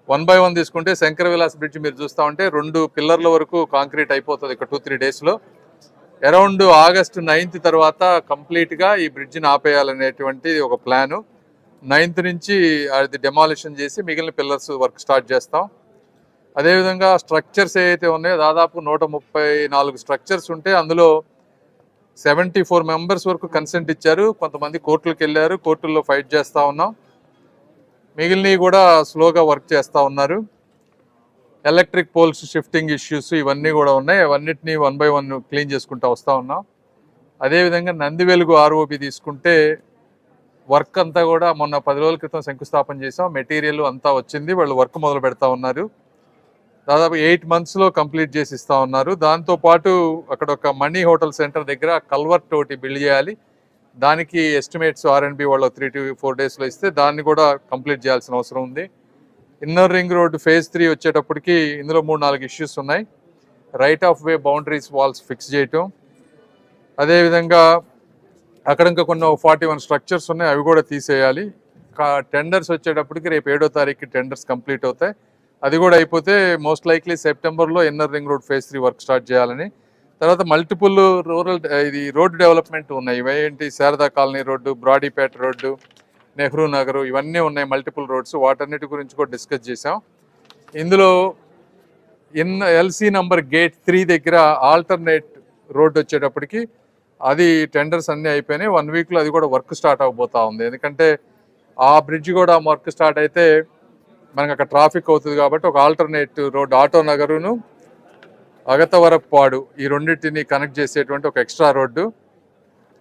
1 by 1 తీసుకుంటే Shankara Vilas bridge మీరు చూస్తూ ఉంటే 2 పిల్లర్ల వరకు కాంక్రీట్ అయిపోతుంది ఇక 2-3 డేస్లో. అరౌండ్ ఆగస్టు 9th తర్వాత కంప్లీట్గా ఈ బ్రిడ్జిని ఆపేయాలనేటువంటి ఒక ప్లాను. 9th నుంచి అది డెమాలిషన్ చేసి మిగిలిన పిల్లర్స్ వర్క్ స్టార్ట్ చేస్తాం. అదేవిధంగా స్ట్రక్చర్స్ ఏవైతే ఉన్నాయో దాదాపు 134 స్ట్రక్చర్స్ ఉంటే అందులో 74 మెంబర్స్ వరకు కన్సెంట్ ఇచ్చారు. కొంతమంది కోర్టులకు వెళ్ళారు, కోర్టుల్లో ఫైట్ చేస్తూ ఉన్నాం. మిగిలినవి కూడా స్లోగా వర్క్ చేస్తూ ఉన్నారు. ఎలక్ట్రిక్ పోల్స్ షిఫ్టింగ్ ఇష్యూస్ ఇవన్నీ కూడా ఉన్నాయి. అవన్నిటినీ 1 by 1 క్లీన్ చేసుకుంటూ వస్తూ ఉన్నాం. అదేవిధంగా నందివెలుగు ఆర్ఓబి తీసుకుంటే వర్క్ అంతా కూడా మొన్న 10 రోజుల క్రితం శంకుస్థాపన చేసాం. మెటీరియల్ అంతా వచ్చింది, వాళ్ళు వర్క్ మొదలు పెడతా ఉన్నారు. దాదాపు 8 monthsలో కంప్లీట్ చేసి ఇస్తూ ఉన్నారు. దాంతోపాటు అక్కడ ఒక మనీ హోటల్ సెంటర్ దగ్గర కల్వర్ట్ ఒకటి బిల్డ్ చేయాలి. దానికి ఎస్టిమేట్స్ R&B వాళ్ళు 3 to 4 daysలో ఇస్తే దాన్ని కూడా కంప్లీట్ చేయాల్సిన అవసరం ఉంది. ఇన్నర్ రింగ్ రోడ్డు phase 3 వచ్చేటప్పటికి ఇందులో 3-4 ఇష్యూస్ ఉన్నాయి. Right of way boundaries walls fix చేయటం, అదేవిధంగా అక్కడ ఇంకా కొన్ని 41 స్ట్రక్చర్స్ ఉన్నాయి, అవి కూడా తీసేయాలి. టెండర్స్ వచ్చేటప్పటికి రేపు 7వ తారీఖుకి టెండర్స్ కంప్లీట్ అవుతాయి. అది కూడా అయిపోతే మోస్ట్ లైక్లీ సెప్టెంబర్లో inner ring road phase 3 work start చేయాలని. తర్వాత మల్టిపుల్ రూరల్ రోడ్డు డెవలప్మెంట్ ఉన్నాయి. ఇవేంటి Sharada colony road, Brodipet road, Nehru Nagar, ఇవన్నీ ఉన్నాయి మల్టిపుల్ రోడ్స్. వాటన్నిటి గురించి కూడా డిస్కస్ చేసాం. ఇందులో LC నంబర్ గేట్ 3 దగ్గర ఆల్టర్నేట్ రోడ్డు వచ్చేటప్పటికి అది టెండర్స్ అన్నీ అయిపోయినాయి. 1 weekలో అది కూడా వర్క్ స్టార్ట్ అవబోతా ఉంది. ఎందుకంటే ఆ బ్రిడ్జ్ కూడా వర్క్ స్టార్ట్ అయితే మనకు అక్కడ ట్రాఫిక్ అవుతుంది కాబట్టి ఒక ఆల్టర్నేట్ రోడ్డు ఆటో నగరును అగతవరపాడు ఈ రెండింటిని కనెక్ట్ చేసేటువంటి ఒక ఎక్స్ట్రా రోడ్డు